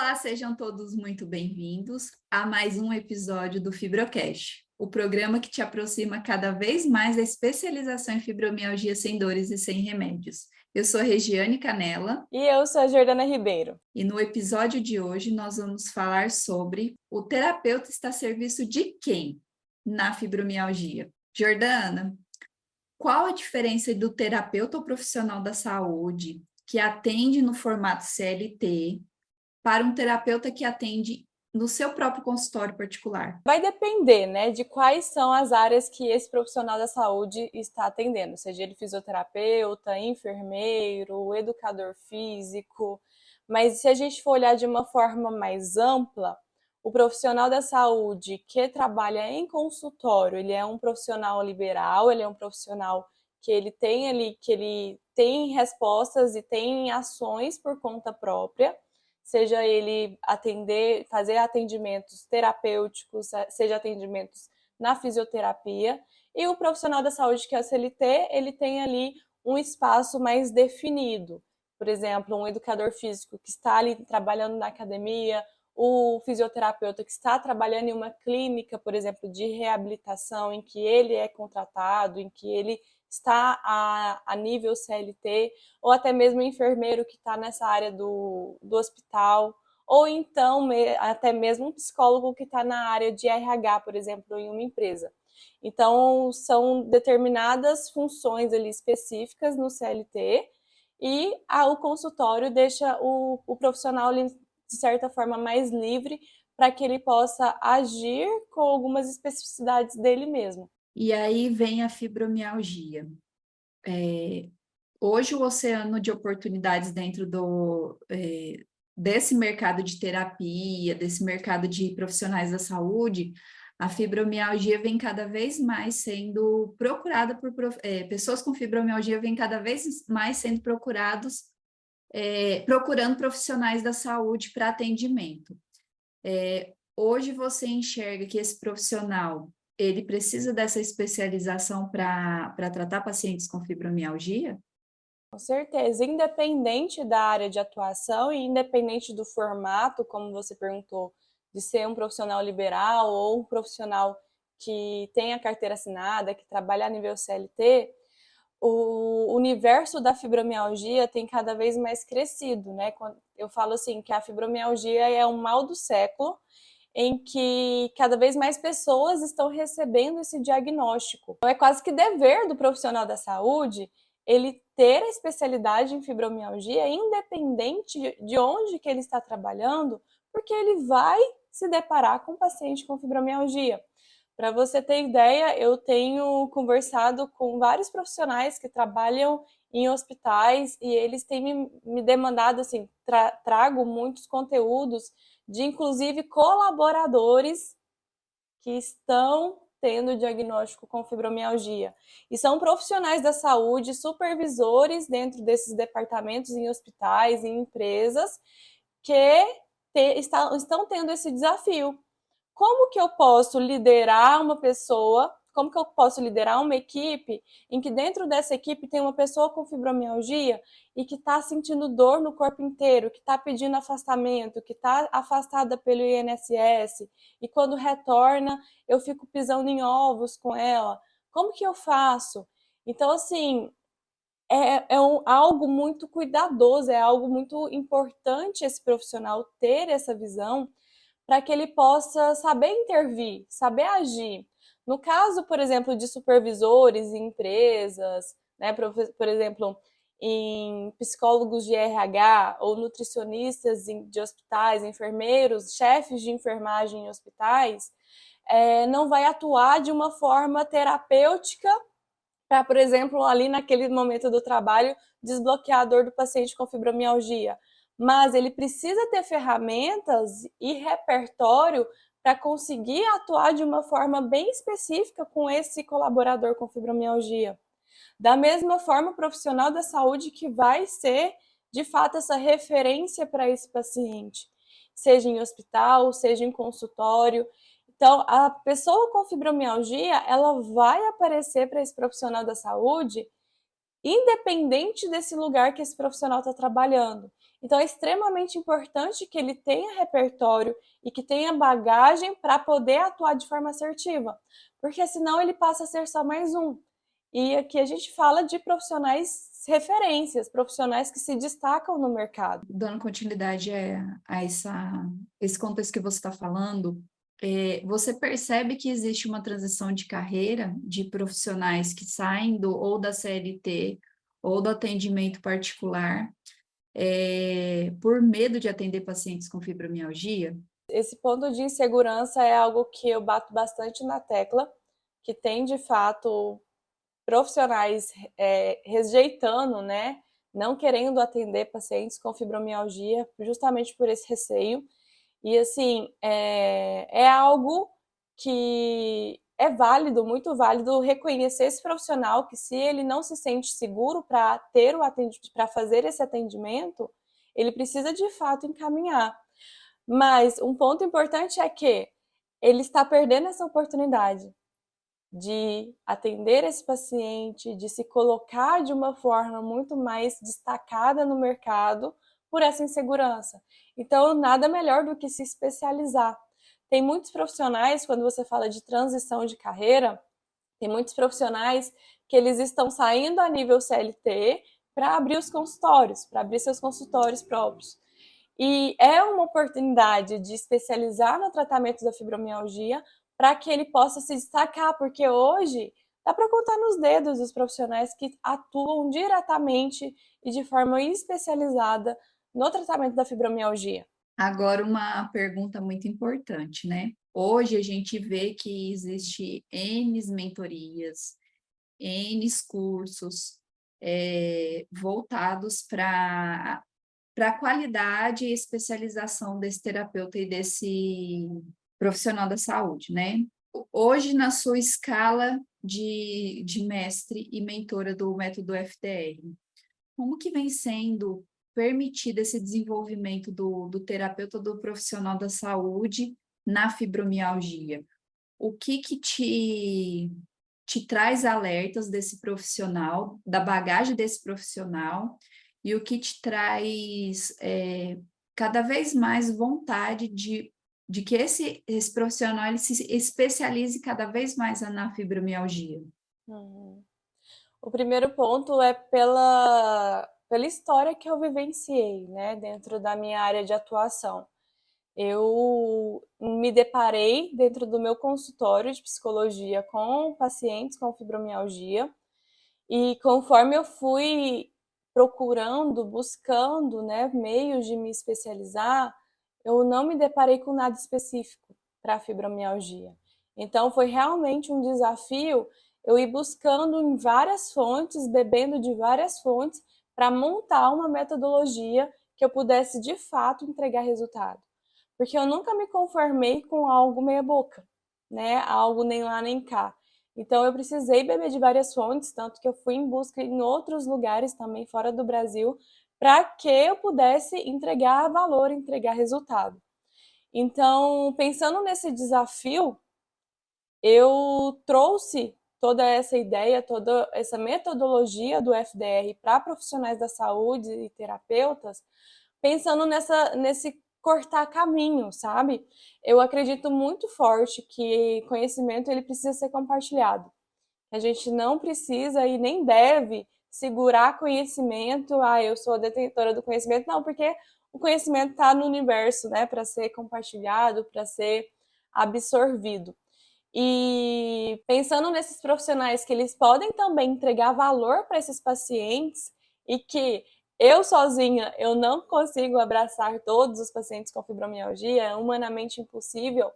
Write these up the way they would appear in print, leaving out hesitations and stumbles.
Olá, sejam todos muito bem-vindos a mais um episódio do Fibrocast, o programa que te aproxima cada vez mais da especialização em fibromialgia sem dores e sem remédios. Eu sou Regiane Canella. E eu sou a Jordana Ribeiro. E no episódio de hoje nós vamos falar sobre o terapeuta está a serviço de quem na fibromialgia. Jordana, qual a diferença do terapeuta ou profissional da saúde que atende no formato CLT para um terapeuta que atende no seu próprio consultório particular? Vai depender, né, de quais são as áreas que esse profissional da saúde está atendendo, seja ele fisioterapeuta, enfermeiro, educador físico. Mas se a gente for olhar de uma forma mais ampla, o profissional da saúde que trabalha em consultório, ele é um profissional liberal, ele é um profissional que ele tem respostas e tem ações por conta própria, seja ele fazer atendimentos terapêuticos, seja atendimentos na fisioterapia. E o profissional da saúde, que é o CLT, ele tem ali um espaço mais definido. Por exemplo, um educador físico que está ali trabalhando na academia, o fisioterapeuta que está trabalhando em uma clínica, por exemplo, de reabilitação, em que ele é contratado, em que ele está a nível CLT, ou até mesmo o enfermeiro que está nessa área do hospital, ou então até mesmo um psicólogo que está na área de RH, por exemplo, em uma empresa. Então, são determinadas funções ali específicas no CLT e o consultório deixa o profissional, de certa forma, mais livre para que ele possa agir com algumas especificidades dele mesmo. E aí vem a fibromialgia. Hoje o oceano de oportunidades dentro desse mercado de terapia, desse mercado de profissionais da saúde, a fibromialgia vem cada vez mais sendo procurada pessoas com fibromialgia vêm cada vez mais sendo procurando profissionais da saúde para atendimento. Hoje você enxerga que esse profissional ele precisa dessa especialização para tratar pacientes com fibromialgia? Com certeza, independente da área de atuação e independente do formato, como você perguntou, de ser um profissional liberal ou um profissional que tem a carteira assinada, que trabalha a nível CLT, o universo da fibromialgia tem cada vez mais crescido, né? Eu falo assim que a fibromialgia é um mal do século, em que cada vez mais pessoas estão recebendo esse diagnóstico. Então, é quase que dever do profissional da saúde ele ter a especialidade em fibromialgia, independente de onde que ele está trabalhando, porque ele vai se deparar com um paciente com fibromialgia. Para você ter ideia, eu tenho conversado com vários profissionais que trabalham em hospitais e eles têm me demandado, assim, trago muitos conteúdos de, inclusive, colaboradores que estão tendo diagnóstico com fibromialgia. E são profissionais da saúde, supervisores dentro desses departamentos em hospitais, em empresas, que estão tendo esse desafio. Como que eu posso liderar uma pessoa, como que eu posso liderar uma equipe em que dentro dessa equipe tem uma pessoa com fibromialgia e que está sentindo dor no corpo inteiro, que está pedindo afastamento, que está afastada pelo INSS e quando retorna eu fico pisando em ovos com ela. Como que eu faço? Então, assim, algo muito cuidadoso, é algo muito importante esse profissional ter essa visão para que ele possa saber intervir, saber agir. No caso, por exemplo, de supervisores em empresas, né, por exemplo, em psicólogos de RH ou nutricionistas de hospitais, enfermeiros, chefes de enfermagem em hospitais, não vai atuar de uma forma terapêutica para, por exemplo, ali naquele momento do trabalho, desbloquear a dor do paciente com fibromialgia. Mas ele precisa ter ferramentas e repertório para conseguir atuar de uma forma bem específica com esse colaborador com fibromialgia. Da mesma forma, o profissional da saúde que vai ser, de fato, essa referência para esse paciente, seja em hospital, seja em consultório. Então, a pessoa com fibromialgia, ela vai aparecer para esse profissional da saúde, independente desse lugar que esse profissional está trabalhando. Então, é extremamente importante que ele tenha repertório e que tenha bagagem para poder atuar de forma assertiva, porque senão ele passa a ser só mais um. E aqui a gente fala de profissionais referências, profissionais que se destacam no mercado. Dando continuidade a esse contexto que você está falando, você percebe que existe uma transição de carreira de profissionais que saem ou da CLT ou do atendimento particular, por medo de atender pacientes com fibromialgia? Esse ponto de insegurança é algo que eu bato bastante na tecla, que tem de fato profissionais rejeitando, né, não querendo atender pacientes com fibromialgia, justamente por esse receio. E assim, é algo que é válido, muito válido, reconhecer esse profissional que, se ele não se sente seguro para ter o atendimento, para fazer esse atendimento, ele precisa de fato encaminhar. Mas um ponto importante é que ele está perdendo essa oportunidade de atender esse paciente, de se colocar de uma forma muito mais destacada no mercado por essa insegurança. Então, nada melhor do que se especializar. Tem muitos profissionais, quando você fala de transição de carreira, tem muitos profissionais que eles estão saindo a nível CLT para abrir os consultórios, para abrir seus consultórios próprios. E é uma oportunidade de especializar no tratamento da fibromialgia para que ele possa se destacar, porque hoje dá para contar nos dedos os profissionais que atuam diretamente e de forma especializada no tratamento da fibromialgia. Agora, uma pergunta muito importante, né? Hoje a gente vê que existe N mentorias, N cursos voltados para a qualidade e especialização desse terapeuta e desse profissional da saúde, né? Hoje, na sua escala de mestre e mentora do método FTR, como que vem sendo permitido esse desenvolvimento do terapeuta, do profissional da saúde na fibromialgia? O que te traz alertas desse profissional, da bagagem desse profissional, e o que te traz cada vez mais vontade de que esse profissional ele se especialize cada vez mais na fibromialgia? Uhum. O primeiro ponto é pela história que eu vivenciei, né, dentro da minha área de atuação. Eu me deparei dentro do meu consultório de psicologia com pacientes com fibromialgia, e conforme eu fui procurando, buscando, né, meios de me especializar, eu não me deparei com nada específico para a fibromialgia. Então foi realmente um desafio eu ir buscando em várias fontes, bebendo de várias fontes, para montar uma metodologia que eu pudesse de fato entregar resultado. Porque eu nunca me conformei com algo meia boca, né? Algo nem lá nem cá. Então eu precisei beber de várias fontes, tanto que eu fui em busca em outros lugares também fora do Brasil, para que eu pudesse entregar valor, entregar resultado. Então, pensando nesse desafio, eu trouxe toda essa ideia, toda essa metodologia do FDR para profissionais da saúde e terapeutas, pensando nesse cortar caminho, sabe? Eu acredito muito forte que conhecimento ele precisa ser compartilhado. A gente não precisa e nem deve segurar conhecimento. Ah, eu sou a detentora do conhecimento. Não, porque o conhecimento está no universo, né? Para ser compartilhado, para ser absorvido. E pensando nesses profissionais que eles podem também entregar valor para esses pacientes e que eu sozinha eu não consigo abraçar todos os pacientes com fibromialgia, é humanamente impossível.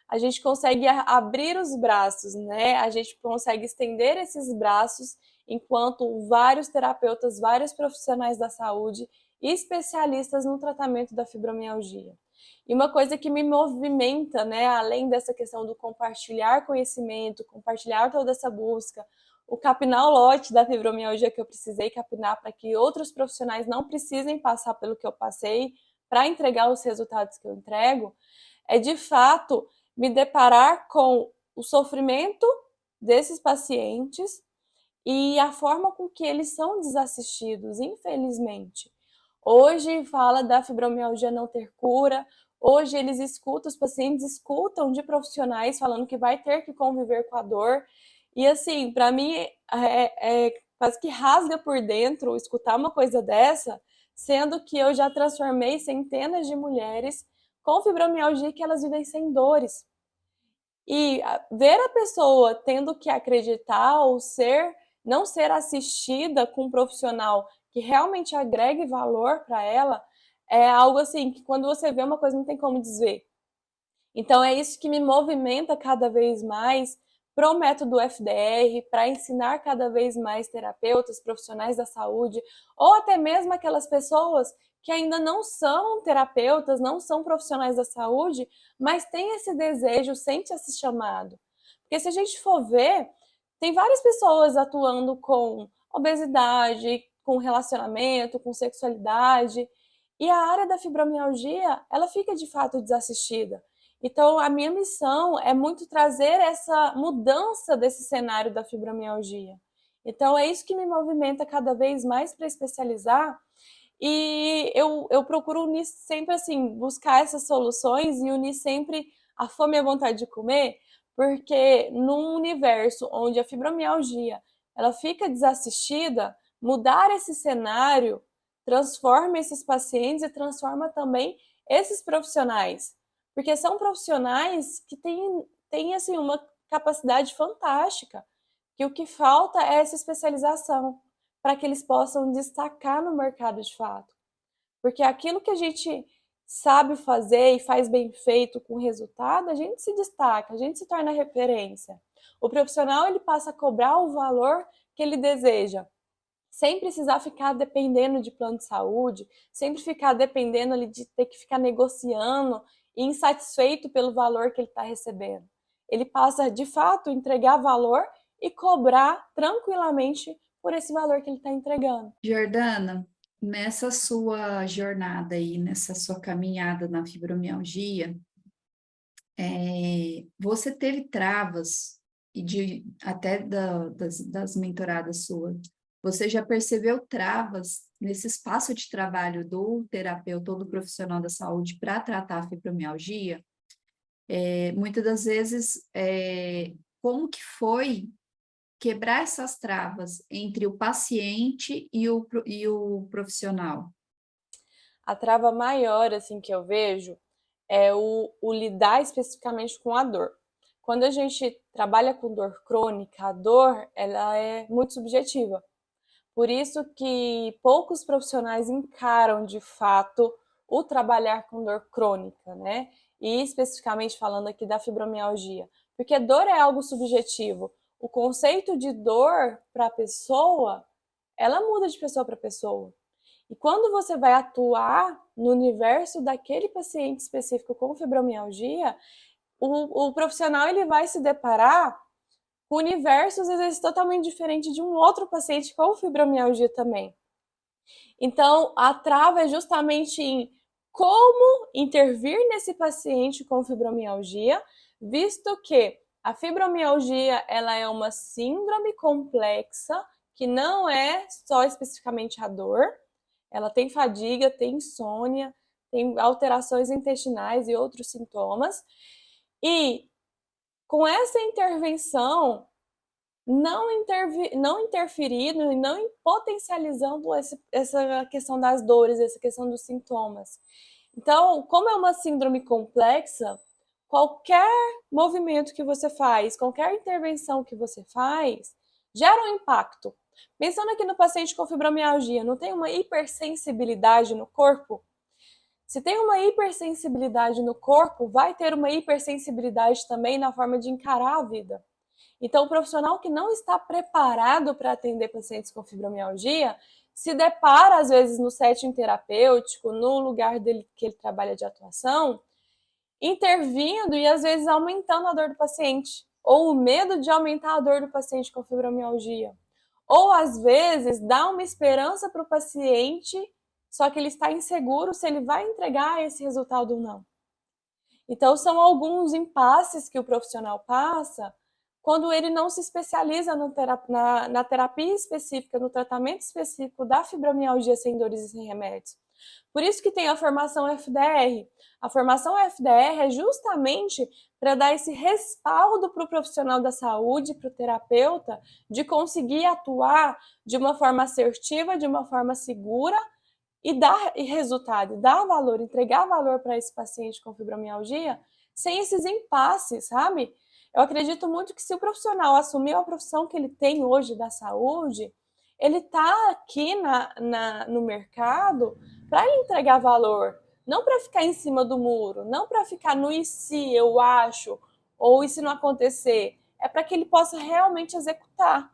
A gente consegue abrir os braços, né? A gente consegue estender esses braços enquanto vários terapeutas, vários profissionais da saúde e especialistas no tratamento da fibromialgia. E uma coisa que me movimenta, né, além dessa questão do compartilhar conhecimento, compartilhar toda essa busca, o capinar o lote da fibromialgia que eu precisei capinar para que outros profissionais não precisem passar pelo que eu passei para entregar os resultados que eu entrego, é de fato me deparar com o sofrimento desses pacientes e a forma com que eles são desassistidos, infelizmente. Hoje fala da fibromialgia não ter cura. Hoje eles escutam, os pacientes escutam de profissionais falando que vai ter que conviver com a dor. E assim, para mim, quase que rasga por dentro escutar uma coisa dessa, sendo que eu já transformei centenas de mulheres com fibromialgia que elas vivem sem dores. E ver a pessoa tendo que acreditar ou não ser assistida com um profissional que realmente agregue valor para ela, é algo assim que quando você vê uma coisa não tem como desver. Então é isso que me movimenta cada vez mais para o método FDR, para ensinar cada vez mais terapeutas, profissionais da saúde, ou até mesmo aquelas pessoas que ainda não são terapeutas, não são profissionais da saúde, mas têm esse desejo, sente esse chamado. Porque se a gente for ver, tem várias pessoas atuando com obesidade, com relacionamento, com sexualidade, e a área da fibromialgia, ela fica de fato desassistida. Então, a minha missão é muito trazer essa mudança desse cenário da fibromialgia. Então, é isso que me movimenta cada vez mais para especializar. E eu procuro unir sempre, assim, buscar essas soluções e unir sempre a fome e a vontade de comer, porque num universo onde a fibromialgia ela fica desassistida, mudar esse cenário transforma esses pacientes e transforma também esses profissionais. Porque são profissionais que têm assim, uma capacidade fantástica, que o que falta é essa especialização, para que eles possam destacar no mercado de fato. Porque aquilo que a gente sabe fazer e faz bem feito com resultado, a gente se destaca, a gente se torna referência. O profissional ele passa a cobrar o valor que ele deseja, sem precisar ficar dependendo de plano de saúde, sempre ficar dependendo ali de ter que ficar negociando e insatisfeito pelo valor que ele está recebendo. Ele passa, de fato, a entregar valor e cobrar tranquilamente por esse valor que ele está entregando. Jordana, nessa sua jornada aí, nessa sua caminhada na fibromialgia, você teve travas e até das mentoradas suas, você já percebeu travas nesse espaço de trabalho do terapeuta ou do profissional da saúde para tratar a fibromialgia? Muitas das vezes, como que foi quebrar essas travas entre o paciente e o profissional? A trava maior assim que eu vejo é o lidar especificamente com a dor. Quando a gente trabalha com dor crônica, a dor ela é muito subjetiva. Por isso que poucos profissionais encaram de fato o trabalhar com dor crônica, né? E especificamente falando aqui da fibromialgia, porque dor é algo subjetivo. O conceito de dor para a pessoa, ela muda de pessoa para pessoa. E quando você vai atuar no universo daquele paciente específico com fibromialgia, o profissional ele vai se deparar com universos às vezes totalmente diferentes de um outro paciente com fibromialgia também. Então, a trava é justamente em como intervir nesse paciente com fibromialgia, visto que a fibromialgia ela é uma síndrome complexa que não é só especificamente a dor, ela tem fadiga, tem insônia, tem alterações intestinais e outros sintomas. E com essa intervenção, não interferindo e não potencializando essa questão das dores, essa questão dos sintomas. Então, como é uma síndrome complexa, qualquer movimento que você faz, qualquer intervenção que você faz, gera um impacto. Pensando aqui no paciente com fibromialgia, não tem uma hipersensibilidade no corpo? Se tem uma hipersensibilidade no corpo, vai ter uma hipersensibilidade também na forma de encarar a vida. Então, o profissional que não está preparado para atender pacientes com fibromialgia se depara, às vezes, no setting terapêutico, no lugar dele que ele trabalha de atuação, intervindo e, às vezes, aumentando a dor do paciente, ou o medo de aumentar a dor do paciente com fibromialgia. Ou, às vezes, dá uma esperança para o paciente, só que ele está inseguro se ele vai entregar esse resultado ou não. Então, são alguns impasses que o profissional passa quando ele não se especializa na terapia específica, no tratamento específico da fibromialgia sem dores e sem remédios. Por isso que tem a formação FDR. A formação FDR é justamente para dar esse respaldo para o profissional da saúde, para o terapeuta, de conseguir atuar de uma forma assertiva, de uma forma segura e dar resultado, dar valor, entregar valor para esse paciente com fibromialgia sem esses impasses, sabe? Eu acredito muito que se o profissional assumir a profissão que ele tem hoje da saúde, ele está aqui no mercado para entregar valor, não para ficar em cima do muro, não para ficar no e se eu acho, ou e se não acontecer, é para que ele possa realmente executar.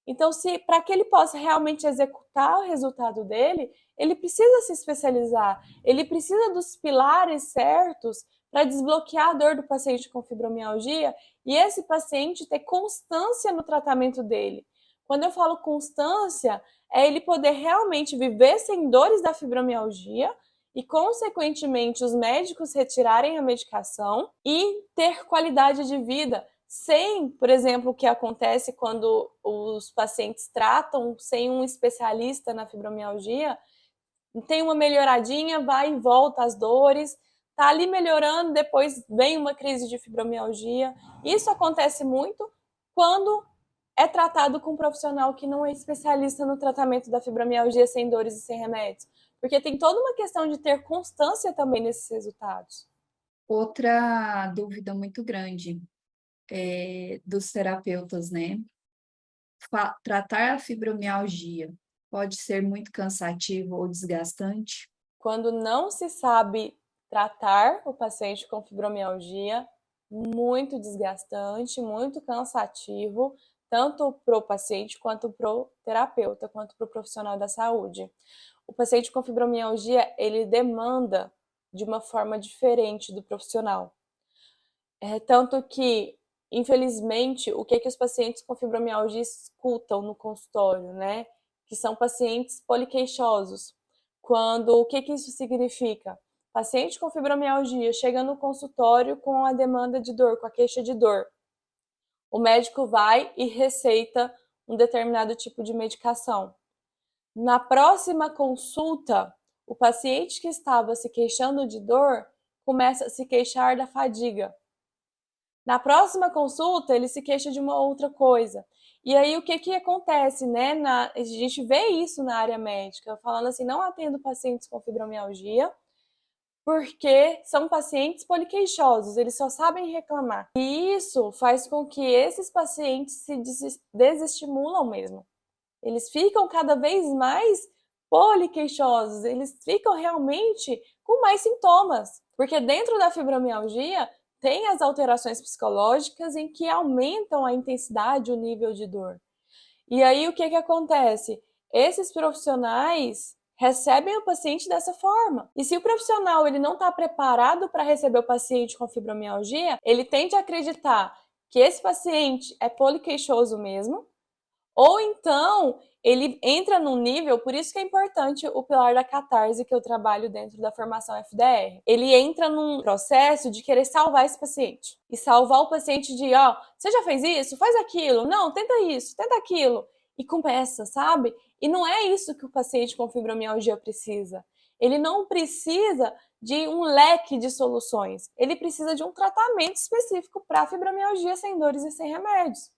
Então, se para que ele possa realmente executar o resultado dele, ele precisa se especializar, ele precisa dos pilares certos para desbloquear a dor do paciente com fibromialgia e esse paciente ter constância no tratamento dele. Quando eu falo constância, é ele poder realmente viver sem dores da fibromialgia e, consequentemente, os médicos retirarem a medicação e ter qualidade de vida sem, por exemplo, o que acontece quando os pacientes tratam sem um especialista na fibromialgia, tem uma melhoradinha, vai e volta as dores, tá ali melhorando, depois vem uma crise de fibromialgia. Isso acontece muito quando é tratado com um profissional que não é especialista no tratamento da fibromialgia sem dores e sem remédios, porque tem toda uma questão de ter constância também nesses resultados. Outra dúvida muito grande dos terapeutas, né? Tratar a fibromialgia pode ser muito cansativo ou desgastante? Quando não se sabe tratar o paciente com fibromialgia, muito desgastante, muito cansativo, tanto para o paciente quanto para o terapeuta, quanto para o profissional da saúde. O paciente com fibromialgia, ele demanda de uma forma diferente do profissional. Tanto que, infelizmente, o que os pacientes com fibromialgia escutam no consultório, né? Que são pacientes poliqueixosos. O que isso significa? Paciente com fibromialgia chega no consultório com a demanda de dor, com a queixa de dor. O médico vai e receita um determinado tipo de medicação. Na próxima consulta, o paciente que estava se queixando de dor começa a se queixar da fadiga. Na próxima consulta, ele se queixa de uma outra coisa. E aí, o que acontece, né? A gente vê isso na área médica, falando assim, não atendo pacientes com fibromialgia, porque são pacientes poliqueixosos, eles só sabem reclamar. E isso faz com que esses pacientes se desestimulam mesmo. Eles ficam cada vez mais poliqueixosos, eles ficam realmente com mais sintomas. Porque dentro da fibromialgia, tem as alterações psicológicas em que aumentam a intensidade, o nível de dor. E aí o que acontece? Esses profissionais recebem o paciente dessa forma. E se o profissional ele não está preparado para receber o paciente com fibromialgia, ele tende a acreditar que esse paciente é poliqueixoso mesmo, ou então ele entra num nível, por isso que é importante o pilar da catarse que eu trabalho dentro da formação FDR. Ele entra num processo de querer salvar esse paciente. E salvar o paciente de, você já fez isso? Faz aquilo. Não, tenta isso, tenta aquilo. E começa, sabe? E não é isso que o paciente com fibromialgia precisa. Ele não precisa de um leque de soluções. Ele precisa de um tratamento específico para fibromialgia sem dores e sem remédios.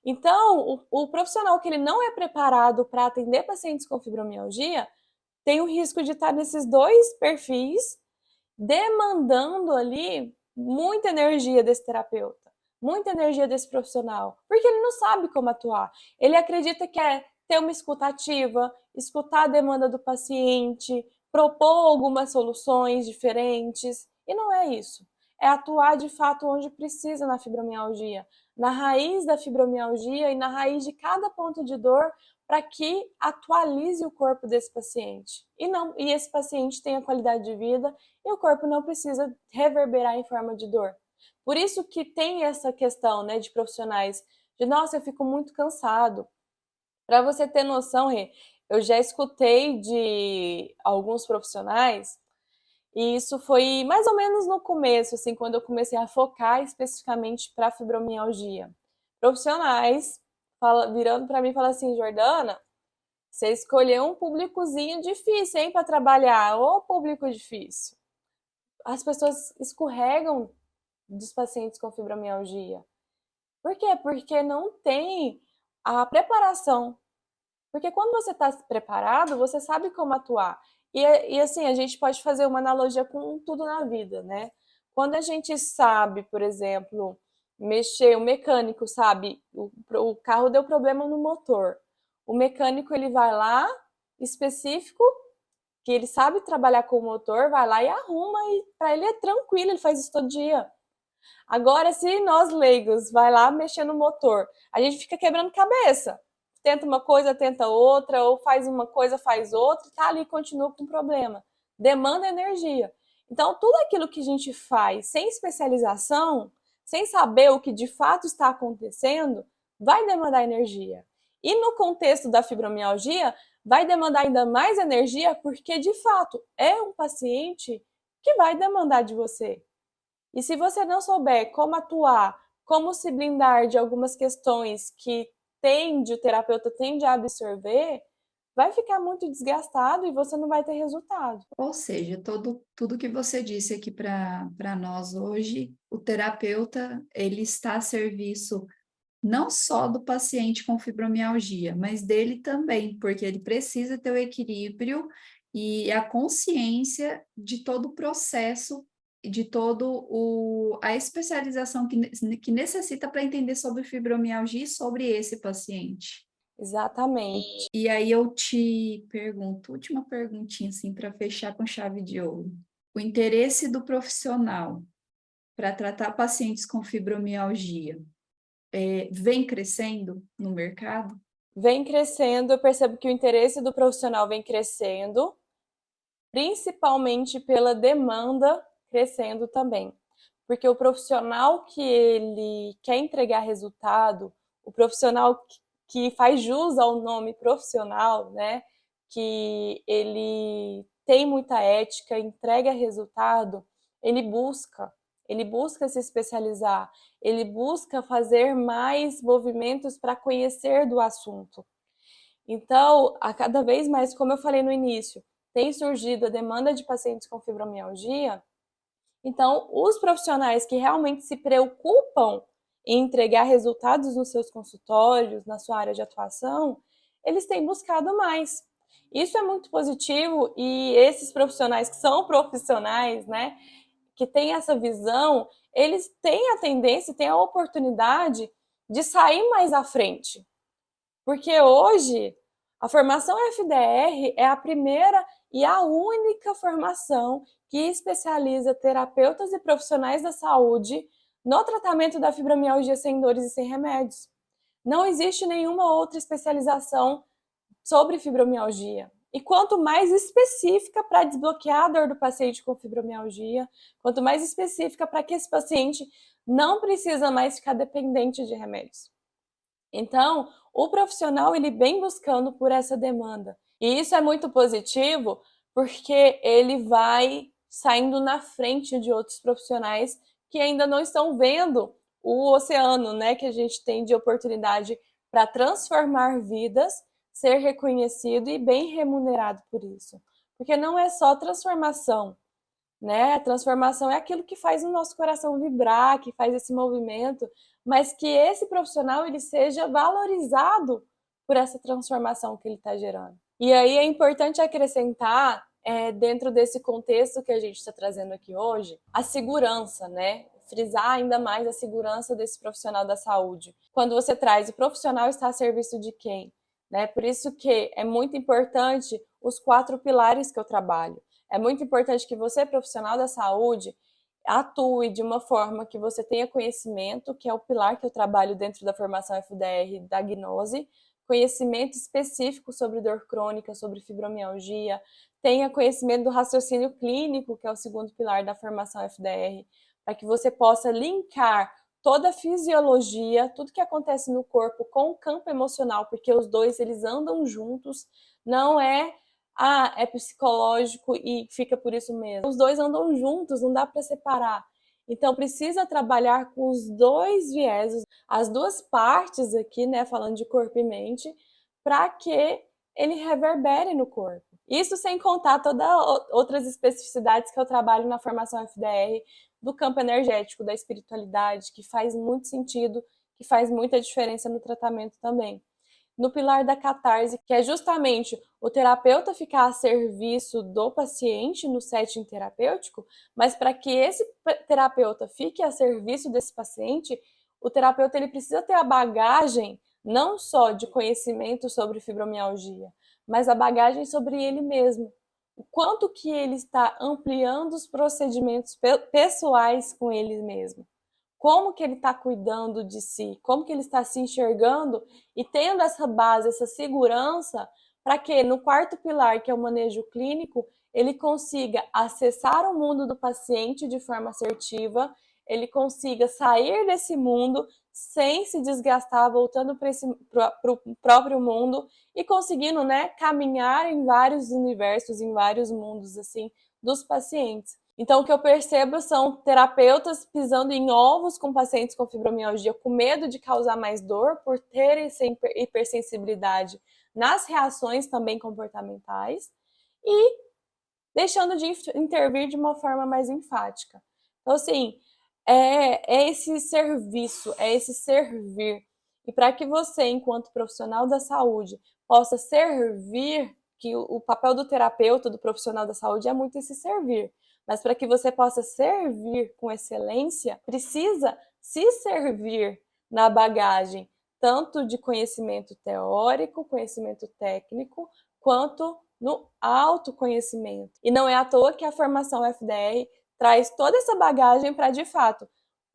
Então, o profissional que ele não é preparado para atender pacientes com fibromialgia tem o risco de estar nesses dois perfis, demandando ali muita energia desse terapeuta, muita energia desse profissional, porque ele não sabe como atuar. Ele acredita que é ter uma escuta ativa, escutar a demanda do paciente, propor algumas soluções diferentes, e não é isso. É atuar de fato onde precisa na fibromialgia, na raiz da fibromialgia e na raiz de cada ponto de dor para que atualize o corpo desse paciente. E esse paciente tenha qualidade de vida e o corpo não precisa reverberar em forma de dor. Por isso que tem essa questão, né, de profissionais de, nossa, eu fico muito cansado. Para você ter noção, Rê, eu já escutei de alguns profissionais, e isso foi mais ou menos no começo, assim, quando eu comecei a focar especificamente para fibromialgia. Profissionais virando para mim e falando assim, Jordana, Você escolheu um públicozinho difícil, hein, para trabalhar. Ô, público difícil. As pessoas escorregam dos pacientes com fibromialgia. Por quê? Porque não tem a preparação. Porque quando você está preparado, você sabe como atuar. E assim, a gente pode fazer uma analogia com tudo na vida, né? Quando a gente sabe, por exemplo, mexer, o mecânico sabe, o carro deu problema no motor. O mecânico, ele vai lá, específico, que ele sabe trabalhar com o motor, vai lá e arruma, e para ele é tranquilo, ele faz isso todo dia. Agora, se nós leigos vai lá mexer no motor, a gente fica quebrando cabeça. Tenta uma coisa, tenta outra, ou faz uma coisa, faz outra, e tá ali, continua com o problema. Demanda energia. Então, tudo aquilo que a gente faz sem especialização, sem saber o que de fato está acontecendo, vai demandar energia. E no contexto da fibromialgia, vai demandar ainda mais energia, porque de fato é um paciente que vai demandar de você. E se você não souber como atuar, como se blindar de algumas questões que o terapeuta tende a absorver, vai ficar muito desgastado e você não vai ter resultado. Ou seja, tudo que você disse aqui para nós hoje, o terapeuta, ele está a serviço não só do paciente com fibromialgia, mas dele também, porque ele precisa ter o equilíbrio e a consciência de todo o processo e de a especialização que necessita para entender sobre fibromialgia e sobre esse paciente. Exatamente. E aí eu te pergunto, última perguntinha assim para fechar com chave de ouro. O interesse do profissional para tratar pacientes com fibromialgia vem crescendo no mercado? Vem crescendo, eu percebo que o interesse do profissional vem crescendo, principalmente pela demanda crescendo também. Porque o profissional que ele quer entregar resultado, o profissional que faz jus ao nome profissional, né, que ele tem muita ética, entrega resultado, ele busca se especializar, ele busca fazer mais movimentos para conhecer do assunto. Então, a cada vez mais, como eu falei no início, tem surgido a demanda de pacientes com fibromialgia. Então, os profissionais que realmente se preocupam em entregar resultados nos seus consultórios, na sua área de atuação, eles têm buscado mais. Isso é muito positivo e esses profissionais que são profissionais, né, que têm essa visão, eles têm a tendência, têm a oportunidade de sair mais à frente. Porque hoje a formação FDR é a primeira e a única formação que especializa terapeutas e profissionais da saúde no tratamento da fibromialgia sem dores e sem remédios. Não existe nenhuma outra especialização sobre fibromialgia. E quanto mais específica para desbloquear a dor do paciente com fibromialgia, quanto mais específica para que esse paciente não precisa mais ficar dependente de remédios. Então, o profissional ele vem buscando por essa demanda. E isso é muito positivo porque ele vai saindo na frente de outros profissionais que ainda não estão vendo o oceano, né, que a gente tem de oportunidade para transformar vidas, ser reconhecido e bem remunerado por isso. Porque não é só transformação, né? A transformação é aquilo que faz o nosso coração vibrar, que faz esse movimento, mas que esse profissional ele seja valorizado por essa transformação que ele está gerando. E aí é importante acrescentar, dentro desse contexto que a gente está trazendo aqui hoje, a segurança, né? Frisar ainda mais a segurança desse profissional da saúde. Quando você traz o profissional está a serviço de quem? Né? Por isso que é muito importante os 4 pilares que eu trabalho. É muito importante que você, profissional da saúde, atue de uma forma que você tenha conhecimento, que é o pilar que eu trabalho dentro da formação FDR da gnose, conhecimento específico sobre dor crônica, sobre fibromialgia, tenha conhecimento do raciocínio clínico, que é o segundo pilar da formação FDR, para que você possa linkar toda a fisiologia, tudo que acontece no corpo com o campo emocional, porque os dois eles andam juntos, não é psicológico e fica por isso mesmo. Os dois andam juntos, não dá para separar. Então precisa trabalhar com os dois vieses, as duas partes aqui, né, falando de corpo e mente, para que ele reverbere no corpo. Isso sem contar todas outras especificidades que eu trabalho na formação FDR, do campo energético, da espiritualidade, que faz muito sentido, que faz muita diferença no tratamento também. No pilar da catarse, que é justamente o terapeuta ficar a serviço do paciente no setting terapêutico, mas para que esse terapeuta fique a serviço desse paciente, o terapeuta ele precisa ter a bagagem não só de conhecimento sobre fibromialgia, mas a bagagem sobre ele mesmo. O quanto que ele está ampliando os procedimentos pessoais com ele mesmo. Como que ele está cuidando de si, como que ele está se enxergando e tendo essa base, essa segurança, para que no quarto pilar, que é o manejo clínico, ele consiga acessar o mundo do paciente de forma assertiva, ele consiga sair desse mundo sem se desgastar, voltando para o próprio mundo e conseguindo, né, caminhar em vários universos, em vários mundos assim dos pacientes. Então, o que eu percebo são terapeutas pisando em ovos com pacientes com fibromialgia, com medo de causar mais dor, por terem essa hipersensibilidade nas reações também comportamentais e deixando de intervir de uma forma mais enfática. Então, assim, é esse serviço, é esse servir. E para que você, enquanto profissional da saúde, possa servir, que o papel do terapeuta, do profissional da saúde é muito esse servir. Mas para que você possa servir com excelência, precisa se servir na bagagem, tanto de conhecimento teórico, conhecimento técnico, quanto no autoconhecimento. E não é à toa que a formação FDR traz toda essa bagagem para, de fato,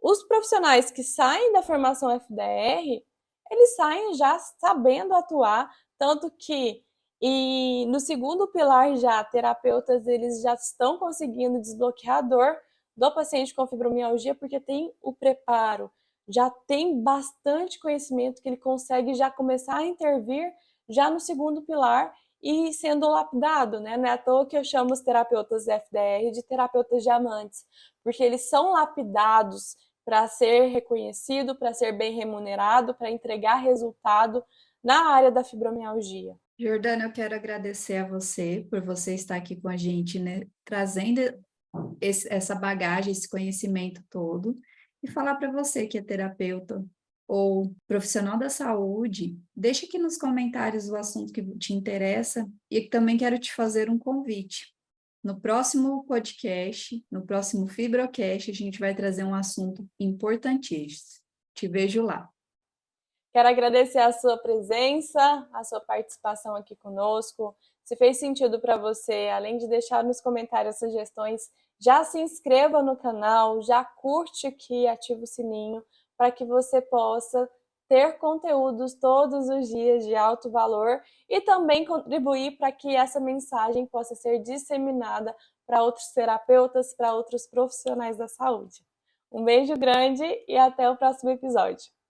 os profissionais que saem da formação FDR, eles saem já sabendo atuar, tanto que e no segundo pilar já, terapeutas, eles já estão conseguindo desbloquear a dor do paciente com fibromialgia porque tem o preparo, já tem bastante conhecimento que ele consegue já começar a intervir já no segundo pilar e sendo lapidado, né? Não é à toa que eu chamo os terapeutas FDR de terapeutas diamantes, porque eles são lapidados para ser reconhecido, para ser bem remunerado, para entregar resultado na área da fibromialgia. Jordana, eu quero agradecer a você por você estar aqui com a gente, né, trazendo essa bagagem, esse conhecimento todo, e falar para você que é terapeuta ou profissional da saúde, deixa aqui nos comentários o assunto que te interessa e também quero te fazer um convite. No próximo podcast, no próximo Fibrocast, a gente vai trazer um assunto importantíssimo. Te vejo lá. Quero agradecer a sua presença, a sua participação aqui conosco. Se fez sentido para você, além de deixar nos comentários sugestões, já se inscreva no canal, já curte aqui, ativa o sininho, para que você possa ter conteúdos todos os dias de alto valor e também contribuir para que essa mensagem possa ser disseminada para outros terapeutas, para outros profissionais da saúde. Um beijo grande e até o próximo episódio.